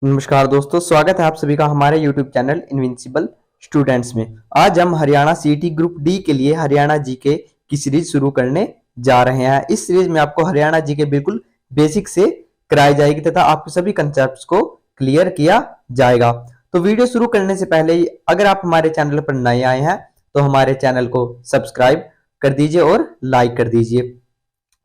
नमस्कार दोस्तों, स्वागत है आप सभी का हमारे YouTube चैनल इनविंसिबल स्टूडेंट्स में। आज हम हरियाणा सीईटी ग्रुप डी के लिए हरियाणा जीके की सीरीज शुरू करने जा रहे हैं। इस सीरीज में आपको हरियाणा जीके बिल्कुल बेसिक से कराई जाएगी तथा आपके सभी कंसेप्ट्स को क्लियर किया जाएगा। तो वीडियो शुरू करने से पहले ही अगर आप हमारे चैनल पर नए आए हैं तो हमारे चैनल को सब्सक्राइब कर दीजिए और लाइक कर दीजिए।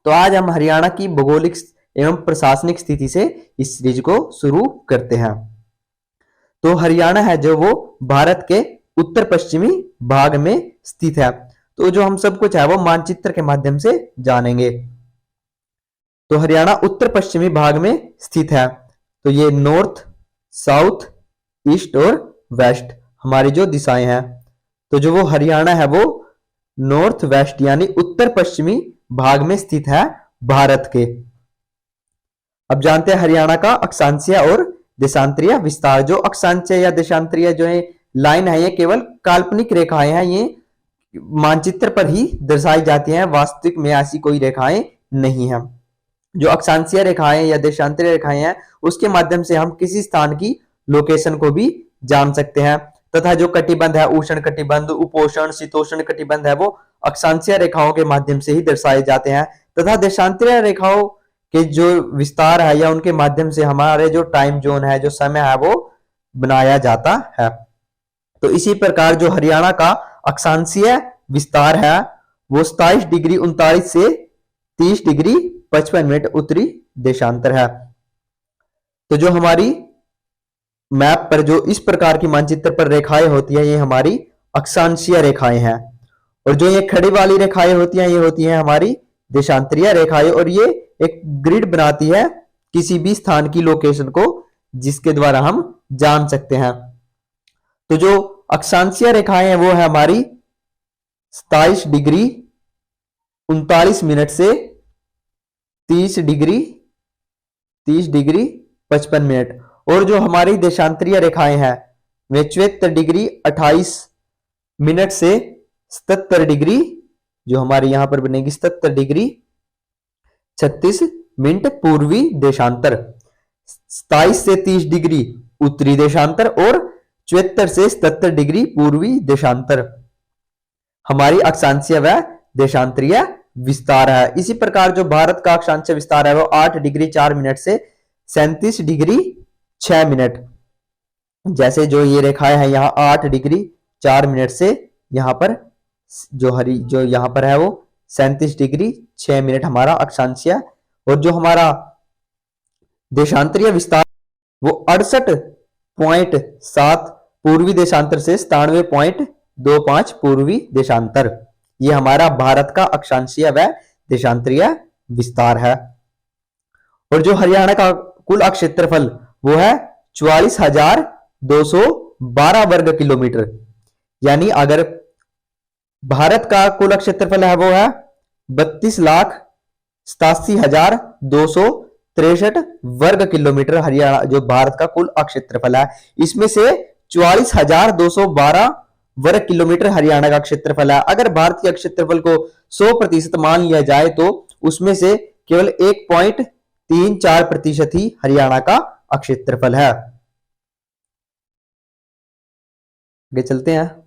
तो आज हम हरियाणा की भौगोलिक एवं प्रशासनिक स्थिति से इस सीरीज को शुरू करते हैं। तो हरियाणा है जो वो भारत के उत्तर पश्चिमी भाग में स्थित है। तो जो हम सब कुछ है वो मानचित्र के माध्यम से जानेंगे। तो हरियाणा उत्तर पश्चिमी भाग में स्थित है। तो ये नॉर्थ, साउथ, ईस्ट और वेस्ट हमारी जो दिशाएं हैं। तो जो वो हरियाणा है वो नॉर्थ वेस्ट यानी उत्तर पश्चिमी भाग में स्थित है भारत के। अब जानते हैं हरियाणा का अक्षांशीय और देशांतरीय विस्तार। जो अक्षांशीय या देशांतरीय जो है लाइन है ये केवल काल्पनिक रेखाएं हैं, ये मानचित्र पर ही दर्शाई जाती हैं, वास्तविक में ऐसी कोई रेखाएं नहीं है। जो अक्षांशीय रेखाएं या देशांतरीय रेखाएं हैं उसके माध्यम से हम किसी स्थान की लोकेशन को भी जान सकते हैं। तथा जो कटिबंध है, उष्ण कटिबंध, उपोष्ण, शीतोष्ण कटिबंध है, वो अक्षांशीय रेखाओं के माध्यम से ही दर्शाए जाते हैं। तथा देशांतरीय रेखाओं के जो विस्तार है या उनके माध्यम से हमारे जो टाइम जोन है, जो समय है, वो बनाया जाता है। तो इसी प्रकार जो हरियाणा का अक्षांशीय विस्तार है वो 27 डिग्री 39 से 30 डिग्री 55 मिनट उत्तरी देशांतर है। तो जो हमारी मैप पर जो इस प्रकार की मानचित्र पर रेखाएं होती है ये हमारी अक्षांशीय रेखाएं हैं। और जो ये खड़ी वाली रेखाएं होती हैं ये होती हैं हमारी देशांतरीय रेखाएं। और ये एक ग्रिड बनाती है किसी भी स्थान की लोकेशन को, जिसके द्वारा हम जान सकते हैं। तो जो अक्षांशीय रेखाएं हैं वो है हमारी 27 डिग्री 39 मिनट से 30 डिग्री 55 मिनट। और जो हमारी देशांतरीय रेखाएं हैं वे 74 डिग्री 28 मिनट से 77 डिग्री, जो हमारे यहां पर बनेगी 77 डिग्री 36 मिनट पूर्वी देशांतर। 27 से 30 डिग्री उत्तरी देशांतर और 74 से 77 डिग्री पूर्वी देशांतर हमारी अक्षांशीय व देशांतरीय विस्तार है। इसी प्रकार जो भारत का अक्षांशीय विस्तार है वो 8 डिग्री 4 मिनट से 37 डिग्री 6 मिनट। जैसे जो ये रेखाएं है यहाँ 8 डिग्री 4 मिनट से यहाँ पर जो यहाँ पर है वो 37 डिग्री 6 मिनट हमारा अक्षांशीय। और जो हमारा देशांतरीय विस्तार वो 68.7 पूर्वी देशांतर से 97.25 पूर्वी देशांतर। ये हमारा भारत का अक्षांशीय व देशांतरीय विस्तार है। और जो हरियाणा का कुल क्षेत्रफल वो है 44,212 वर्ग किलोमीटर। यानी अगर भारत का कुल क्षेत्रफल है वो है 32,87,263 वर्ग किलोमीटर। हरियाणा जो भारत का कुल क्षेत्रफल है इसमें से 44,212 वर्ग किलोमीटर हरियाणा का क्षेत्रफल है। अगर भारत के क्षेत्रफल को 100% मान लिया जाए तो उसमें से केवल 1.34% ही हरियाणा का क्षेत्रफल है। आगे चलते हैं।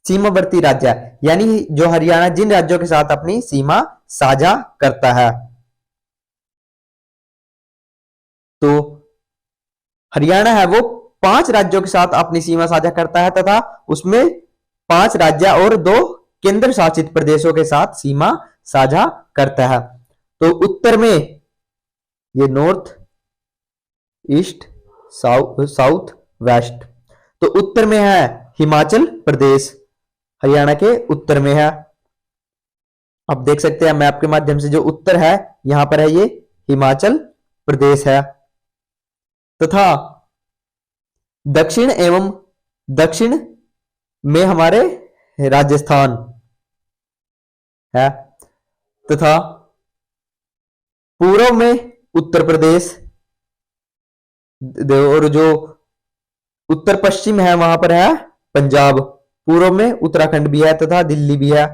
सीमावर्ती राज्य यानी जो हरियाणा जिन राज्यों के साथ अपनी सीमा साझा करता है। तो हरियाणा है वो 5 राज्यों के साथ अपनी सीमा साझा करता है तथा उसमें 5 राज्य और 2 केंद्र शासित प्रदेशों के साथ सीमा साझा करता है। तो उत्तर में ये नॉर्थ, ईस्ट, साउथ, वेस्ट। तो उत्तर में है हिमाचल प्रदेश, हरियाणा के उत्तर में है। आप देख सकते हैं मैप के माध्यम से जो उत्तर है यहां पर है ये हिमाचल प्रदेश है। तथा दक्षिण में हमारे राजस्थान है। तथा पूर्व में उत्तर प्रदेश और जो उत्तर पश्चिम है वहां पर है पंजाब। पूर्व में उत्तराखंड भी है तथा दिल्ली भी है।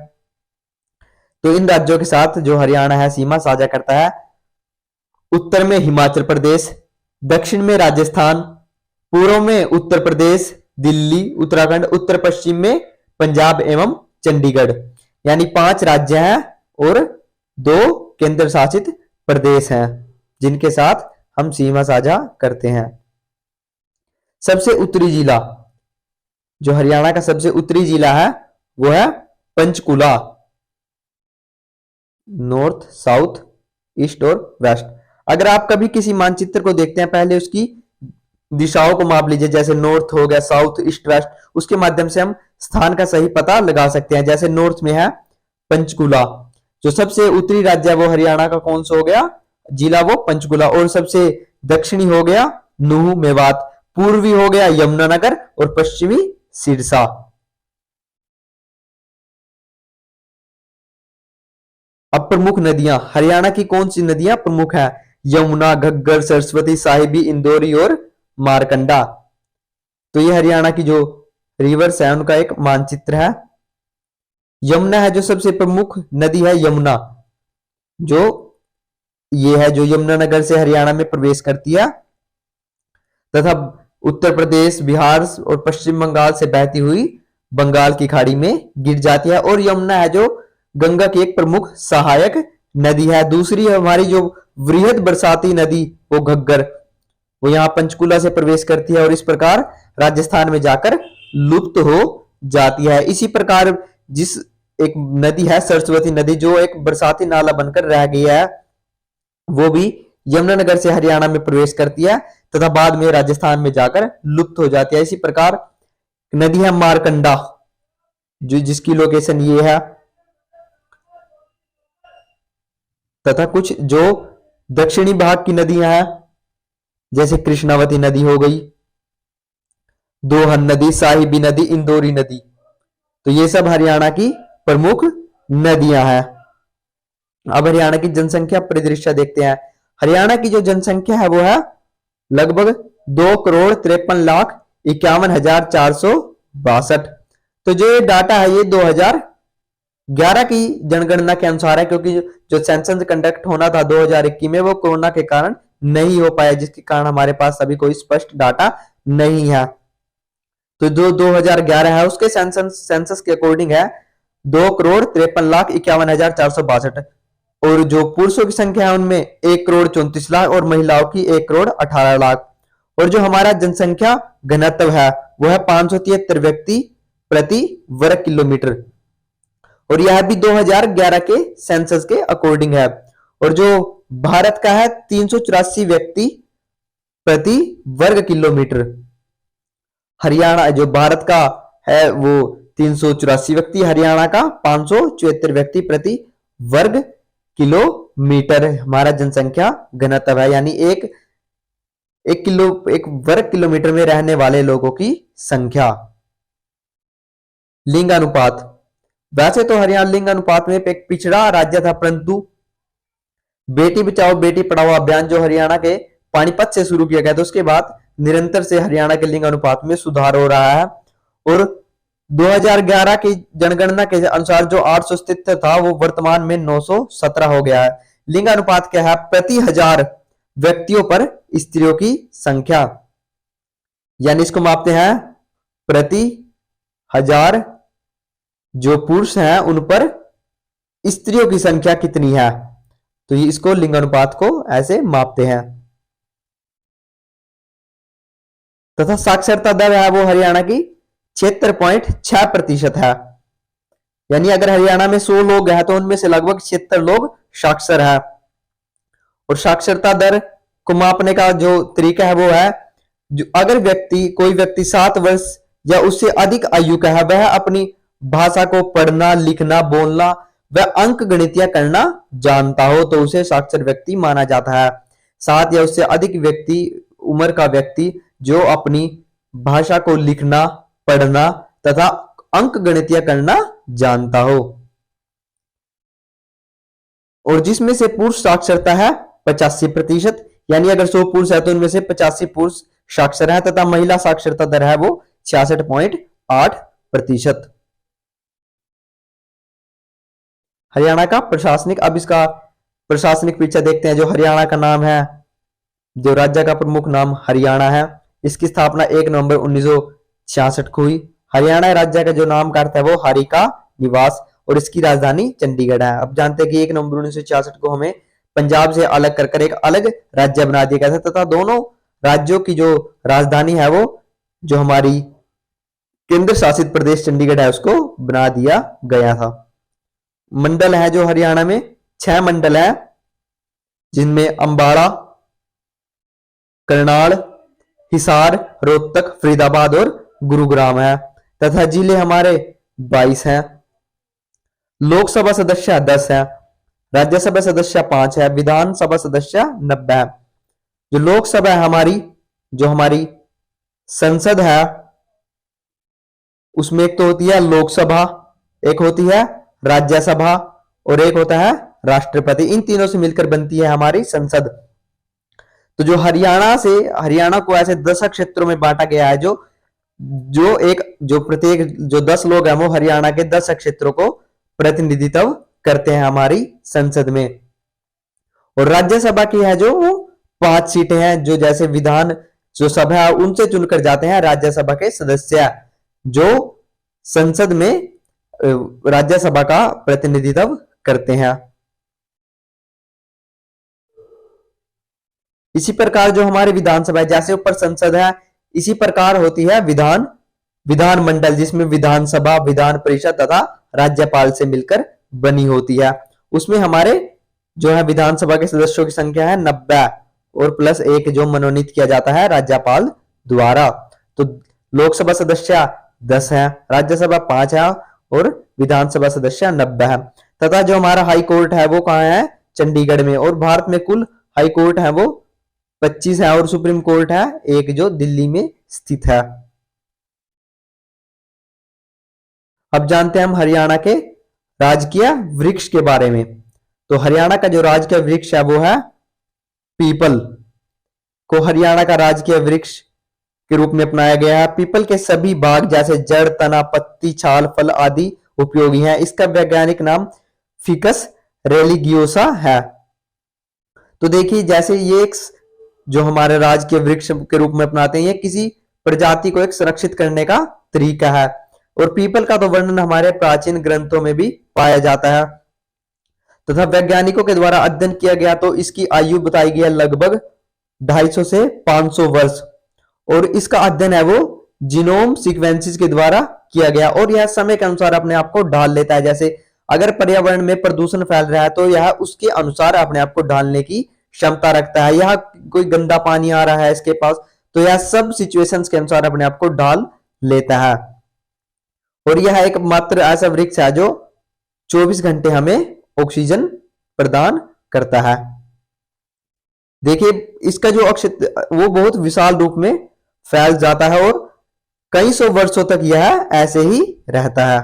तो इन राज्यों के साथ जो हरियाणा है सीमा साझा करता है। उत्तर में हिमाचल प्रदेश, दक्षिण में राजस्थान, पूर्व में उत्तर प्रदेश, दिल्ली, उत्तराखंड, उत्तर पश्चिम में पंजाब एवं चंडीगढ़। यानी 5 राज्य हैं और 2 केंद्र शासित प्रदेश हैं जिनके साथ हम सीमा साझा करते हैं। सबसे उत्तरी जिला, जो हरियाणा का सबसे उत्तरी जिला है वो है पंचकुला। नॉर्थ, साउथ, ईस्ट और वेस्ट। अगर आप कभी किसी मानचित्र को देखते हैं, पहले उसकी दिशाओं को माप लीजिए, जैसे नॉर्थ हो गया, साउथ, ईस्ट, वेस्ट। उसके माध्यम से हम स्थान का सही पता लगा सकते हैं। जैसे नॉर्थ में है पंचकुला, जो सबसे उत्तरी राज्य है वो हरियाणा का कौन सा हो गया जिला, वो पंचकुला। और सबसे दक्षिणी हो गया नूह मेवात, पूर्वी हो गया यमुनानगर और पश्चिमी सिरसा। अब प्रमुख नदियां, हरियाणा की कौन सी नदियां प्रमुख है? यमुना, घग्गर, सरस्वती, साहिबी, इंदौरी और मारकंडा। तो ये हरियाणा की जो रिवर्स है उनका एक मानचित्र है। यमुना है जो सबसे प्रमुख नदी है, यमुना जो ये है जो यमुनानगर से हरियाणा में प्रवेश करती है तथा उत्तर प्रदेश, बिहार और पश्चिम बंगाल से बहती हुई बंगाल की खाड़ी में गिर जाती है। और यमुना है जो गंगा की एक प्रमुख सहायक नदी है। दूसरी है हमारी जो वृहद बरसाती नदी वो घग्गर, वो यहाँ पंचकुला से प्रवेश करती है और इस प्रकार राजस्थान में जाकर लुप्त हो जाती है। इसी प्रकार जिस एक नदी है सरस्वती नदी, जो एक बरसाती नाला बनकर रह गई है, वो भी यमुनानगर से हरियाणा में प्रवेश करती है तथा बाद में राजस्थान में जाकर लुप्त हो जाती है। इसी प्रकार नदी है मारकंडा, जो जिसकी लोकेशन ये है, तथा कुछ जो दक्षिणी भाग की नदियां हैं जैसे कृष्णावती नदी हो गई, दोहन नदी, साहिबी नदी, इंदौरी नदी। तो ये सब हरियाणा की प्रमुख नदियां हैं। अब हरियाणा की जनसंख्या परिदृश्य देखते हैं। हरियाणा की जो जनसंख्या है वो है लगभग 2,53,51,462। तो जो ये डाटा है ये 2011 की जनगणना के अनुसार है, क्योंकि जो सेंसस कंडक्ट होना था 2021 में वो कोरोना के कारण नहीं हो पाया, जिसके कारण हमारे पास अभी कोई स्पष्ट डाटा नहीं है। तो जो 2011 है उसके सेंसस के अकॉर्डिंग है 2,53,51,462। और जो पुरुषों की संख्या है उनमें 1,34,00,000 और महिलाओं की 1,18,00,000। और जो हमारा जनसंख्या घनत्व है वो है 573 व्यक्ति प्रति वर्ग किलोमीटर, और यह भी 2011 के सेंसस के अकॉर्डिंग है। और जो भारत का है 384 व्यक्ति प्रति वर्ग किलोमीटर। हरियाणा जो भारत का है वो 384 व्यक्ति, हरियाणा का 574 व्यक्ति प्रति वर्ग किलोमीटर हमारा जनसंख्या घनत्व है। यानी एक वर्ग किलोमीटर में रहने वाले लोगों की संख्या। लिंगानुपात, वैसे तो हरियाणा लिंगानुपात में एक पिछड़ा राज्य था, परंतु बेटी बचाओ बेटी पढ़ाओ अभियान जो हरियाणा के पानीपत से शुरू किया गया था उसके बाद निरंतर से हरियाणा के लिंगानुपात में सुधार हो रहा है। और 2011 की जनगणना के अनुसार जो 800 था वो वर्तमान में 917 हो गया है। लिंगानुपात क्या है? प्रति 1000 व्यक्तियों पर स्त्रियों की संख्या, यानी इसको मापते हैं प्रति 1000 जो पुरुष हैं उन पर स्त्रियों की संख्या कितनी है, तो ये इसको लिंगानुपात को ऐसे मापते हैं। तथा साक्षरता दर है वो हरियाणा की 76.6% है। यानी अगर हरियाणा में 100 लोग हैं तो उनमें से लगभग 76 लोग साक्षर है। और साक्षरता दर को मापने का जो तरीका है वो है, जो अगर कोई व्यक्ति 7 वर्ष या उससे अधिक आयु का है, वह अपनी भाषा को पढ़ना, लिखना, बोलना व अंक गणितियां करना जानता हो तो उसे साक्षर व्यक्ति माना जाता है। 7 या उससे अधिक उम्र का व्यक्ति जो अपनी भाषा को लिखना, पढ़ना तथा अंक गणितियां करना जानता हो। और जिसमें से पुरुष साक्षरता है 85%, यानी अगर 100 पुरुष है तो उनमें से 85 पुरुष साक्षर है, तथा महिला साक्षरता दर है वो 66.8%। हरियाणा का प्रशासनिक, अब इसका प्रशासनिक पीछा देखते हैं। जो हरियाणा का नाम है, जो राज्य का प्रमुख नाम हरियाणा है, इसकी स्थापना 1 नवंबर 1966 को हुई। हरियाणा राज्य का जो नाम का अर्थ है वो हरि का निवास, और इसकी राजधानी चंडीगढ़ है। अब जानते हैं कि 1 नवंबर 1966 को हमें पंजाब से अलग कर एक अलग राज्य बना दिया गया था, तथा दोनों राज्यों की जो राजधानी है वो जो हमारी केंद्र शासित प्रदेश चंडीगढ़ है उसको बना दिया गया था। मंडल है जो हरियाणा में 6 मंडल है, जिनमें अंबाला, करनाल, हिसार, रोहतक, फरीदाबाद और गुरुग्राम है, तथा जिले हमारे 22 हैं। लोकसभा सदस्य 10 है, राज्यसभा सदस्य 5 है, विधानसभा सदस्य 90 है। जो लोकसभा है हमारी, जो हमारी संसद है, उसमें एक तो होती है लोकसभा, एक होती है राज्यसभा और एक होता है राष्ट्रपति। इन तीनों से मिलकर बनती है हमारी संसद। तो जो हरियाणा को ऐसे 10 क्षेत्रों में बांटा गया है, जो प्रत्येक जो 10 लोग हैं वो हरियाणा के 10 क्षेत्रों को प्रतिनिधित्व करते हैं हमारी संसद में। और राज्यसभा की है जो 5 सीटें हैं, जो जैसे विधान जो सभा है उनसे चुनकर जाते हैं राज्यसभा के सदस्य, जो संसद में राज्यसभा का प्रतिनिधित्व करते हैं। इसी प्रकार जो हमारी विधानसभा है, जैसे ऊपर संसद है, इसी प्रकार होती है विधान मंडल, जिसमें विधानसभा, विधान परिषद तथा राज्यपाल से मिलकर बनी होती है। उसमें हमारे जो है विधानसभा के सदस्यों की संख्या है 90 और प्लस 1 जो मनोनीत किया जाता है राज्यपाल द्वारा। तो लोकसभा सदस्य 10 है, राज्यसभा 5 है और विधानसभा सदस्य 90 है। तथा जो हमारा हाई कोर्ट है वो कहाँ है? चंडीगढ़ में। और भारत में कुल हाई कोर्ट है वो 25 है और सुप्रीम कोर्ट है एक जो दिल्ली में स्थित है। अब जानते हैं हम हरियाणा के राजकीय वृक्ष के बारे में। तो हरियाणा का जो राजकीय वृक्ष है वो है पीपल, को हरियाणा का राजकीय वृक्ष के रूप में अपनाया गया है। पीपल के सभी भाग जैसे जड़, तना, पत्ती, छाल, फल आदि उपयोगी हैं। इसका वैज्ञानिक नाम फिकस रेलिगियोसा है। तो देखिए, जैसे ये एक जो हमारे राजकीय वृक्ष के रूप में अपनाते हैं, ये किसी प्रजाति को एक संरक्षित करने का तरीका है। और पीपल का तो वर्णन हमारे प्राचीन ग्रंथों में भी पाया जाता है तथा वैज्ञानिकों के द्वारा अध्ययन किया गया तो इसकी आयु बताई गई है लगभग 250 से 500 वर्ष। और इसका अध्ययन है वो जीनोम सीक्वेंसेस के द्वारा किया गया और यह समय के अनुसार अपने आप को ढाल लेता है। जैसे अगर पर्यावरण में प्रदूषण फैल रहा है तो यह उसके अनुसार अपने आप को ढालने की क्षमता रखता है। यह कोई गंदा पानी आ रहा है इसके पास तो यह सब सिचुएशंस के अनुसार अपने आप को ढाल लेता है। और यह एक मात्र ऐसा वृक्ष है जो 24 घंटे हमें ऑक्सीजन प्रदान करता है। देखिए, इसका जो वो बहुत विशाल रूप में फैल जाता है और कई सौ वर्षों तक यह ऐसे ही रहता है।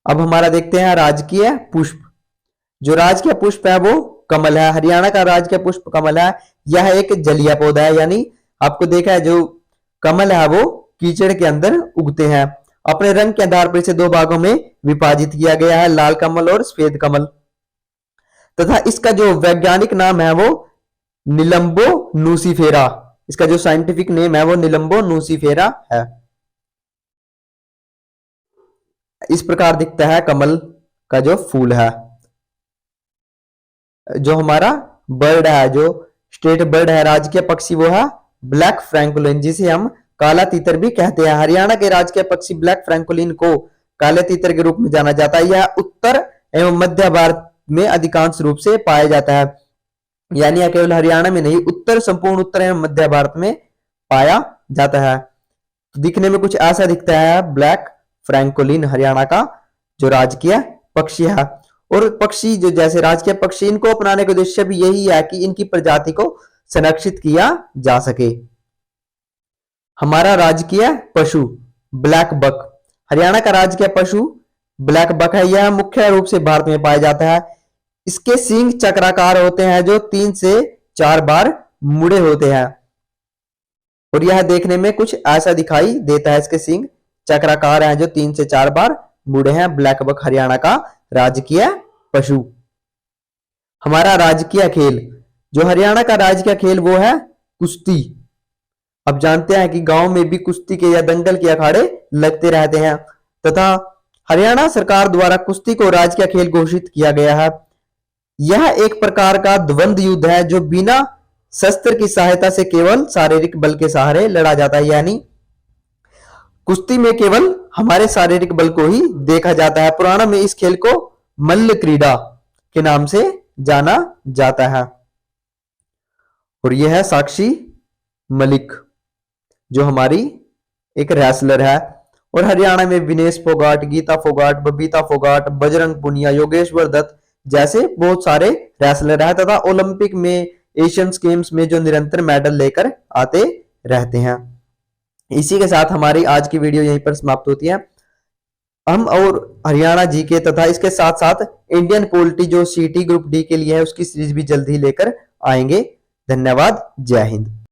अब हमारा देखते हैं राजकीय पुष्प। जो राजकीय पुष्प है वो कमल है। हरियाणा का राजकीय पुष्प कमल है। यह एक जलीय पौधा है, यानी आपको देखा है जो कमल है वो कीचड़ के अंदर उगते हैं। अपने रंग के आधार पर इसे 2 भागों में विभाजित किया गया है, लाल कमल और सफेद कमल। तथा इसका जो वैज्ञानिक नाम है वो निलंबो नूसीफेरा। इसका जो साइंटिफिक नेम है वो निलंबो नूसीफेरा है। इस प्रकार दिखता है कमल का जो फूल है। जो हमारा बर्ड है, जो स्टेट बर्ड है, राजकीय पक्षी, वो है ब्लैक फ्रैंकोलिन, जिसे हम काला तीतर भी कहते हैं। हरियाणा के राजकीय पक्षी ब्लैक फ्रैंकोलिन को काले तीतर के रूप में जाना जाता है। यह उत्तर एवं मध्य भारत में अधिकांश रूप से पाया जाता है, यानी यह केवल हरियाणा में नहीं, संपूर्ण उत्तर एवं मध्य भारत में पाया जाता है। तो दिखने में कुछ ऐसा दिखता है ब्लैक फ्रैंकोलिन, हरियाणा का जो राजकीय पक्षी है। और पक्षी जो जैसे राजकीय पक्षी, इनको अपनाने का उद्देश्य भी यही है कि इनकी प्रजाति को संरक्षित किया जा सके। हमारा राजकीय पशु ब्लैक बक। हरियाणा का राजकीय पशु ब्लैक बक है। यह मुख्य रूप से भारत में पाया जाता है। इसके सींग चक्राकार होते हैं जो 3 से 4 बार मुड़े होते हैं और यह देखने में कुछ ऐसा दिखाई देता है। इसके सींग चक्राकार हैं जो 3 से 4 बार मुड़े हैं। ब्लैक बक हरियाणा का राजकीय पशु। हमारा राजकीय खेल, जो हरियाणा का राजकीय खेल वो है कुश्ती। अब जानते हैं कि गांव में भी कुश्ती के या दंगल के अखाड़े लगते रहते हैं तथा हरियाणा सरकार द्वारा कुश्ती को राजकीय खेल घोषित किया गया है। यह एक प्रकार का द्वंद्व युद्ध है जो बिना शस्त्र की सहायता से केवल शारीरिक बल के सहारे लड़ा जाता है, यानी कुश्ती में केवल हमारे शारीरिक बल को ही देखा जाता है। पुराणों में इस खेल को मल्ल क्रीड़ा के नाम से जाना जाता है। और यह है साक्षी मलिक, जो हमारी एक रेसलर है। और हरियाणा में विनेश फोगाट, गीता फोगाट, बबीता फोगाट, बजरंग पुनिया, योगेश्वर दत्त जैसे बहुत सारे रेसलर है तथा ओलंपिक में, एशियन गेम्स में जो निरंतर मेडल लेकर आते रहते हैं। इसी के साथ हमारी आज की वीडियो यहीं पर समाप्त होती है। हम और हरियाणा जीके तथा इसके साथ साथ इंडियन पॉलिटी जो सीटी ग्रुप डी के लिए है उसकी सीरीज भी जल्द ही लेकर आएंगे। धन्यवाद। जय हिंद।